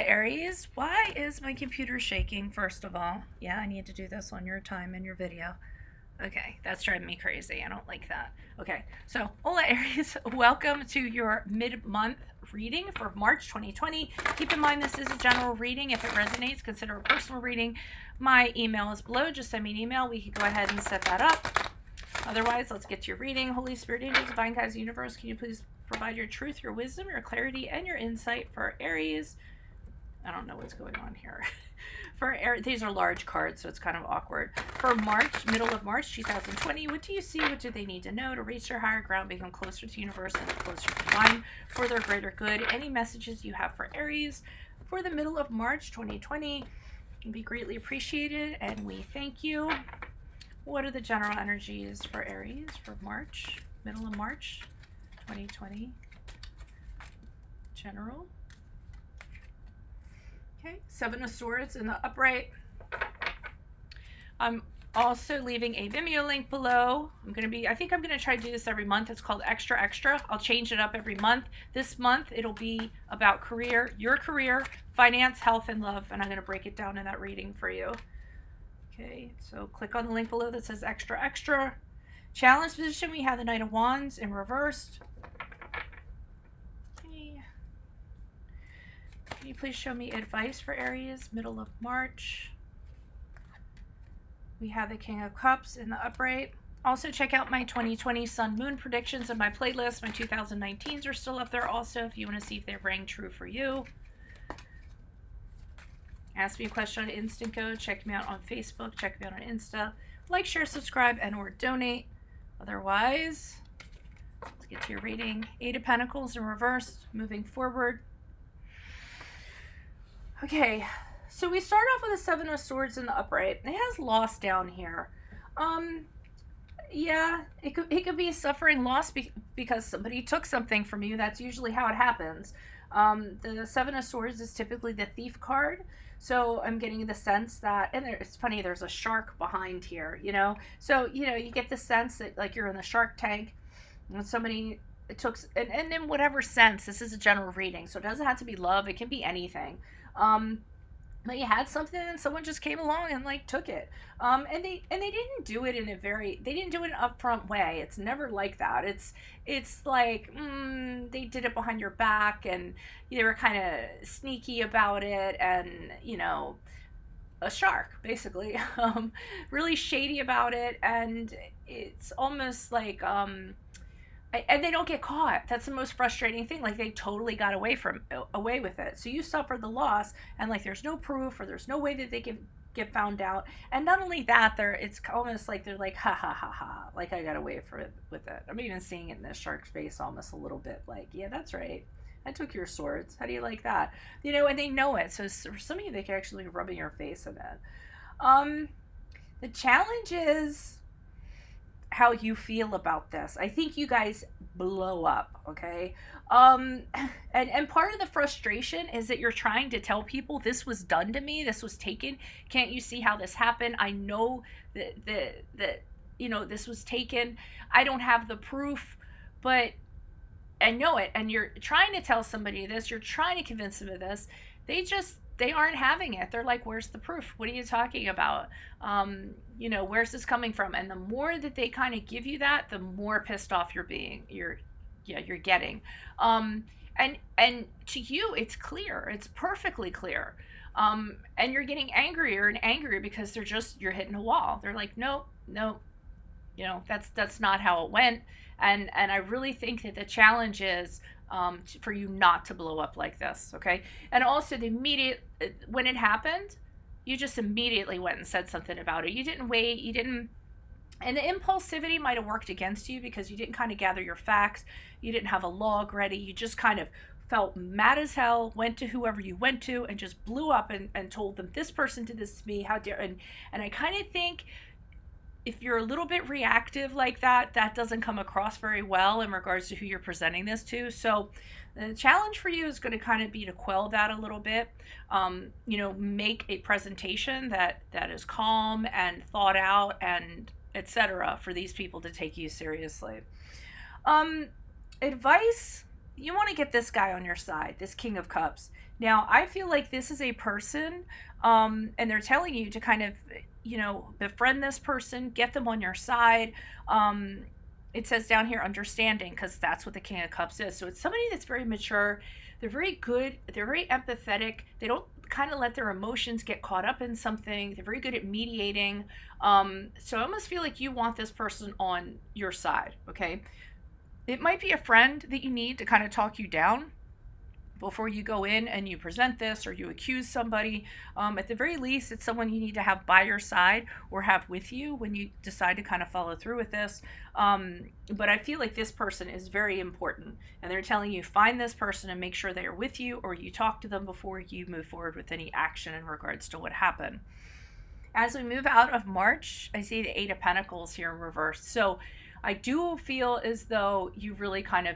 Aries. Why is my computer shaking, first of all? Yeah, I need to do this on your time and your video. Okay, that's driving me crazy. I don't like that. Okay, so hola Aries, welcome to your mid-month reading for March 2020. Keep in mind this is a general reading. If it resonates, consider a personal reading. My email is below. Just send me an email. We can go ahead and set that up. Otherwise, let's get to your reading. Holy Spirit, angels, divine guides, universe, can you please provide your truth, your wisdom, your clarity, and your insight for Aries? I don't know what's going on here. These are large cards, so it's kind of awkward. For March, middle of March 2020, what do you see? What do they need to know to reach their higher ground, become closer to the universe and closer to divine for their greater good? Any messages you have for Aries for the middle of March 2020 would be greatly appreciated, and we thank you. What are the general energies for Aries for March, middle of March 2020? General. Okay, Seven of Swords in the upright. I'm also leaving a Vimeo link below. I think I'm going to try to do this every month. It's called Extra Extra. I'll change it up every month. This month, it'll be about career, your career, finance, health, and love. And I'm going to break it down in that reading for you. Okay, so click on the link below that says Extra Extra. Challenge position, we have the Knight of Wands in reversed. Can you please show me advice for Aries, middle of March? We have the King of Cups in the upright. Also, check out my 2020 Sun Moon predictions in my playlist. My 2019s are still up there also if you want to see if they rang true for you. Ask me a question on Instant Code. Check me out on Facebook. Check me out on Insta. Like, share, subscribe, and or donate. Otherwise, let's get to your reading. Eight of Pentacles in reverse, moving forward. Okay, so we start off with a Seven of Swords in the upright. It has loss down here. Yeah, it could be suffering loss because somebody took something from you. That's usually how it happens. The Seven of Swords is typically the thief card. So I'm getting the sense that, and it's funny, there's a shark behind here, you know? So, you know, you get the sense that like you're in the shark tank and somebody took, and in whatever sense, this is a general reading. So it doesn't have to be love. It can be anything. But you had something and someone just came along and like took it. And they didn't do it in a they didn't do it an upfront way. It's never like that. It's like, they did it behind your back and they were kind of sneaky about it and, you know, a shark basically, really shady about it. And it's almost like, and they don't get caught. That's the most frustrating thing. Like they totally got away with it. So you suffered the loss, and like there's no proof or there's no way that they can get found out. And not only that, it's almost like they're like ha ha ha ha, like I got away with it. I'm even seeing it in this shark's face almost a little bit. Like, yeah, that's right. I took your swords. How do you like that? You know, and they know it. So for some of you, they can actually rub in your face in it. The challenge is how you feel about this. I think you guys blow up, okay? And part of the frustration is that you're trying to tell people this was done to me, this was taken. Can't you see how this happened? I know that you know this was taken. I don't have the proof, but I know it. And you're trying to tell somebody this, you're trying to convince them of this. They aren't having it. They're like, where's the proof? What are you talking about? You know, where's this coming from? And the more that they kind of give you that, the more pissed off you're getting. And to you, it's clear. It's perfectly clear. And you're getting angrier and angrier because you're hitting a wall. They're like, nope, you know, that's not how it went. And I really think that the challenge is, for you not to blow up like this, okay? And also when it happened, you just immediately went and said something about it. You didn't wait, and the impulsivity might have worked against you because you didn't kind of gather your facts, you didn't have a log ready, you just kind of felt mad as hell, went to whoever you went to, and just blew up and told them, this person did this to me, how dare, and I kind of think, if you're a little bit reactive like that, that doesn't come across very well in regards to who you're presenting this to. So the challenge for you is going to kind of be to quell that a little bit. You know, make a presentation that is calm and thought out and etc. for these people to take you seriously. Advice you want to get this guy on your side, this King of Cups. Now, I feel like this is a person, and they're telling you to kind of, befriend this person, get them on your side. It says down here understanding, because that's what the King of Cups is. So it's somebody that's very mature. They're very good. They're very empathetic. They don't kind of let their emotions get caught up in something. They're very good at mediating. So I almost feel like you want this person on your side, okay? It might be a friend that you need to kind of talk you down before you go in and you present this or you accuse somebody. At the very least, it's someone you need to have by your side or have with you when you decide to kind of follow through with this. But I feel like this person is very important, and they're telling you find this person and make sure they are with you, or you talk to them before you move forward with any action in regards to what happened. As we move out of March, I see the Eight of Pentacles here in reverse. So I do feel as though you really kind of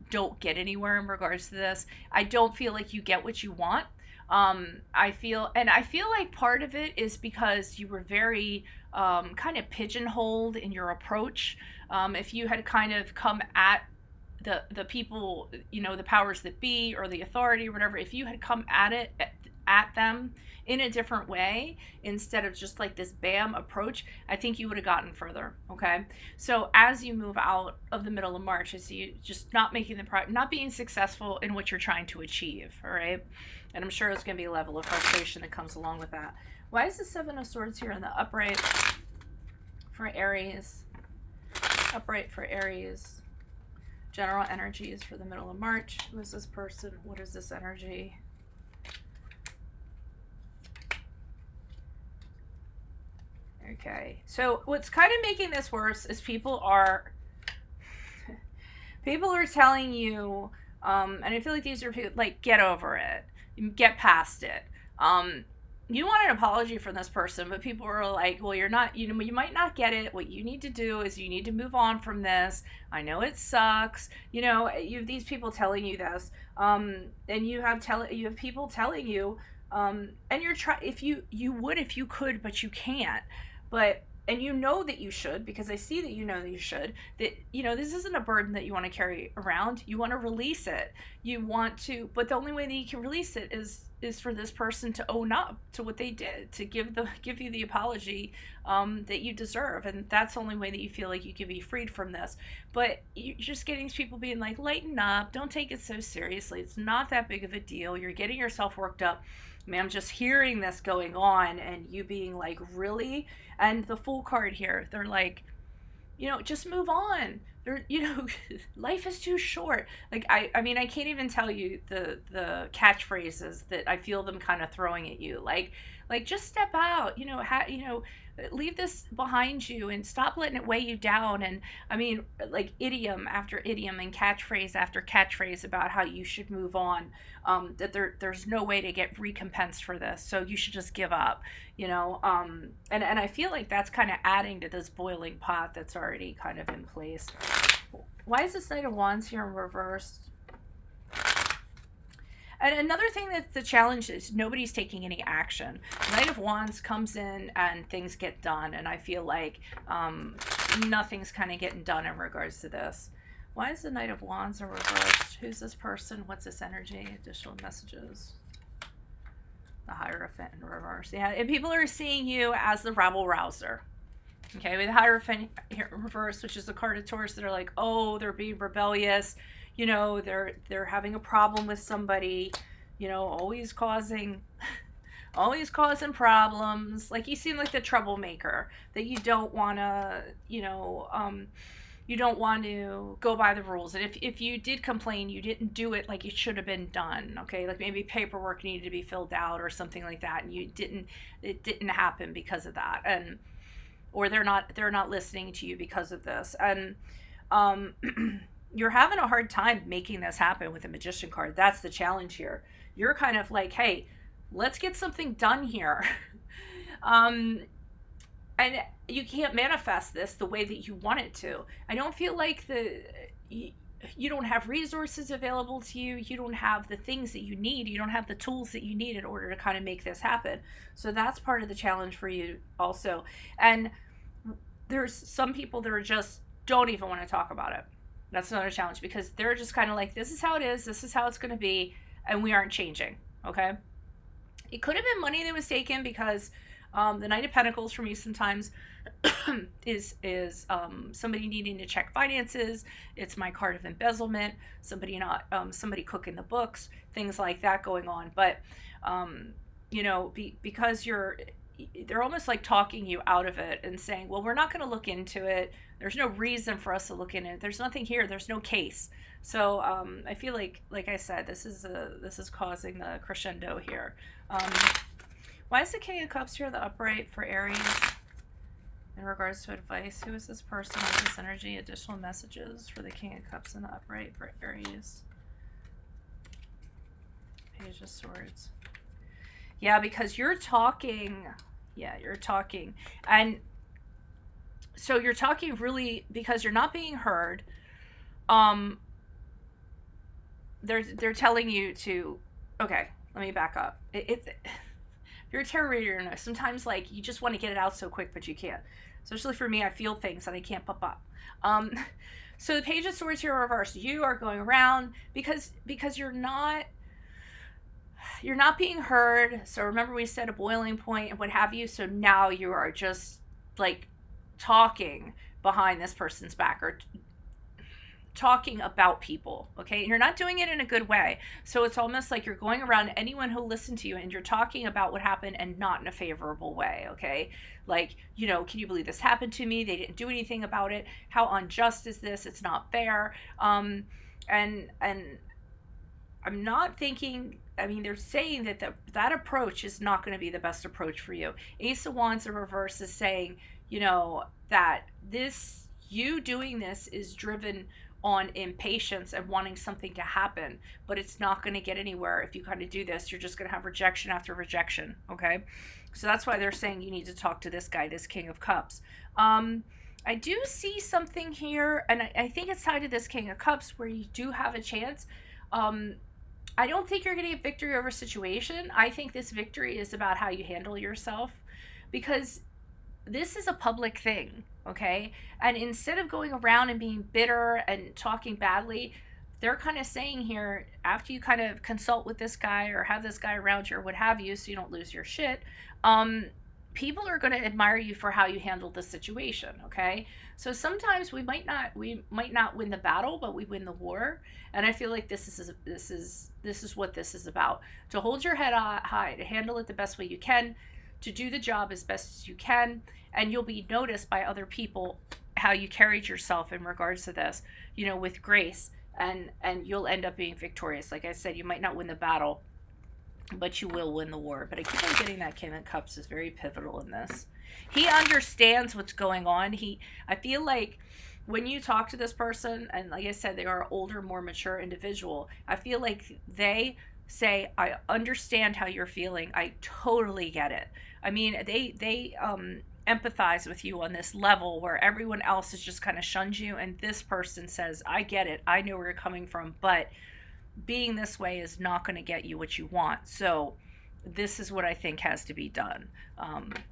don't get anywhere in regards to this. I don't feel like you get what you want. I feel like part of it is because you were very kind of pigeonholed in your approach. If you had kind of come at the people, the powers that be or the authority or whatever, if you had come at them in a different way instead of just like this bam approach, I think you would have gotten further. Okay, so as you move out of the middle of March, I see you just not making not being successful in what you're trying to achieve. All right, and I'm sure there's going to be a level of frustration that comes along with that. Why is the Seven of Swords here in the upright for Aries? Upright for Aries. General energies for the middle of March. Who is this person? What is this energy? Okay, so what's kind of making this worse is people are telling you, and I feel like these are people like, get over it, get past it. You want an apology from this person, but people are like, well, you're not, you might not get it. What you need to do is you need to move on from this. I know it sucks. You have these people telling you this, and you have people telling you, and you're if you would if you could, but you can't. And that you should, because I see that that you should, that, this isn't a burden that you want to carry around. You want to release it. You want to, but the only way that you can release it is for this person to own up to what they did, to give you the apology that you deserve. And that's the only way that you feel like you can be freed from this. But you're just getting these people being like, lighten up, don't take it so seriously. It's not that big of a deal. You're getting yourself worked up. I mean, I'm just hearing this going on and you being like, really? And the Fool card here, they're like, just move on. They're, life is too short. Like, I mean, I can't even tell you the catchphrases that I feel them kind of throwing at you. Like just step out, leave this behind you and stop letting it weigh you down. And I mean, like idiom after idiom and catchphrase after catchphrase about how you should move on, that there's no way to get recompensed for this, so you should just give up, and I feel like that's kind of adding to this boiling pot that's already kind of in place. Why is this Knight of Wands here in reverse? And another thing that the challenge is, nobody's taking any action. Knight of Wands comes in and things get done, and I feel like nothing's kind of getting done in regards to this. Why is the Knight of Wands in reverse? Who's this person? What's this energy? Additional messages. The Hierophant in reverse. Yeah, and people are seeing you as the rabble rouser. Okay, with Hierophant here in reverse, which is the card of Taurus, they're like, oh, they're being rebellious. They're having a problem with somebody, always causing problems. Like, you seem like the troublemaker that you don't want to, you don't want to go by the rules. And if you did complain, you didn't do it like it should have been done. Okay, like maybe paperwork needed to be filled out or something like that, and it didn't happen because of that, or they're not listening to you because of this, and you're having a hard time making this happen with the Magician card. That's the challenge here. You're kind of like, hey, let's get something done here. And you can't manifest this the way that you want it to. I don't feel like you don't have resources available to you. You don't have the things that you need. You don't have the tools that you need in order to kind of make this happen. So that's part of the challenge for you also. And there's some people that are just don't even want to talk about it. That's another challenge, because they're just kind of like, this is how it is, this is how it's going to be, and we aren't changing. Okay. It could have been money that was taken, because the Knight of Pentacles for me sometimes is somebody needing to check finances. It's my card of embezzlement. Somebody cooking the books, things like that going on. But because they're almost like talking you out of it and saying, well, we're not going to look into it. There's no reason for us to look into it. There's nothing here. There's no case. So I feel like I said, this is causing the crescendo here. Why is the King of Cups here, the upright, for Aries in regards to advice? Who is this person with this energy? Additional messages for the King of Cups in the upright for Aries. Page of Swords. Yeah, because you're talking. Yeah, you're talking. And so you're talking really because you're not being heard. They're telling you to, okay, let me back up. If you're a tarot reader, sometimes like you just want to get it out so quick, but you can't. Especially for me, I feel things that I can't pop up. So the Page of Swords here reversed. You are going around because you're not being heard. So remember, we said a boiling point and what have you. So now you are just like talking behind this person's back, or talking about people, okay? And you're not doing it in a good way. So it's almost like you're going around anyone who'll listen to you, and you're talking about what happened and not in a favorable way, okay? Like, can you believe this happened to me? They didn't do anything about it. How unjust is this? It's not fair. And I'm not thinking, they're saying that approach is not going to be the best approach for you. Ace of Wands in reverse is saying, that you doing this is driven on impatience and wanting something to happen, but it's not going to get anywhere. If you kind of do this, you're just going to have rejection after rejection. Okay. So that's why they're saying you need to talk to this guy, this King of Cups. I do see something here, and I think it's tied to this King of Cups, where you do have a chance. I don't think you're going to get victory over a situation. I think this victory is about how you handle yourself, because this is a public thing, okay? And instead of going around and being bitter and talking badly, they're kind of saying here, after you kind of consult with this guy or have this guy around you or what have you, so you don't lose your shit, people are going to admire you for how you handled the situation, okay? So sometimes we might not win the battle, but we win the war. And I feel like this is what this is about: to hold your head high, to handle it the best way you can, to do the job as best as you can, and you'll be noticed by other people how you carried yourself in regards to this, with grace, and you'll end up being victorious. Like I said, you might not win the battle, but you will win the war. But I keep on getting that King of Cups is very pivotal in this. He understands what's going on. I feel like when you talk to this person, and like I said, they are an older, more mature individual, I feel like they say, I understand how you're feeling. I totally get it. They empathize with you on this level where everyone else has just kind of shunned you, and this person says, I get it. I know where you're coming from, but being this way is not going to get you what you want. So this is what I think has to be done.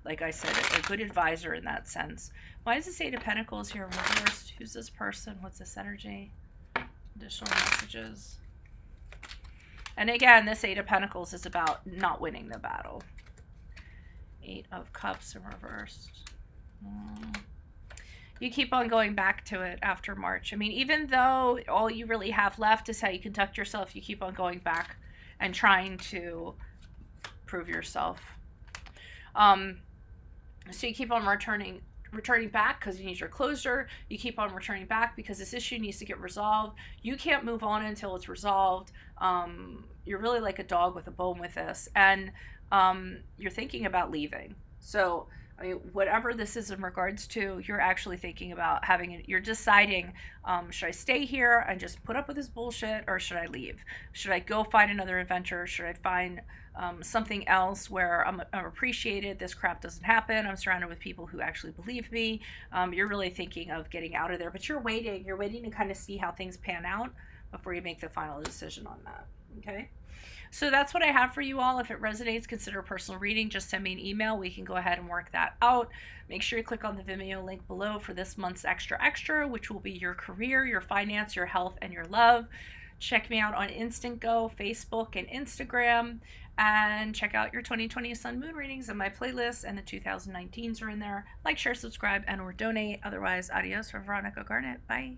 Like I said, a good advisor in that sense. Why is this Eight of Pentacles here reversed? Who's this person? What's this energy? Additional messages. And again, this Eight of Pentacles is about not winning the battle. Eight of Cups in reversed. You keep on going back to it after March. Even though all you really have left is how you conduct yourself, you keep on going back and trying to prove yourself. So you keep on returning back because you need your closure. You keep on returning back because this issue needs to get resolved. You can't move on until it's resolved. You're really like a dog with a bone with this, and you're thinking about leaving. So whatever this is in regards to, you're actually thinking about having it. You're deciding, should I stay here and just put up with this bullshit, or should I leave? Should I go find another adventure? Should I find something else where I'm appreciated? This crap doesn't happen. I'm surrounded with people who actually believe me. You're really thinking of getting out of there, but you're waiting to kind of see how things pan out before you make the final decision on that. Okay. So that's what I have for you all. If it resonates, consider a personal reading. Just send me an email. We can go ahead and work that out. Make sure you click on the Vimeo link below for this month's extra, which will be your career, your finance, your health, and your love. Check me out on Instant Go, Facebook, and Instagram. And check out your 2020 Sun Moon readings in my playlist, and the 2019s are in there. Like, share, subscribe, and or donate. Otherwise, adios from Veronica Garnett. Bye.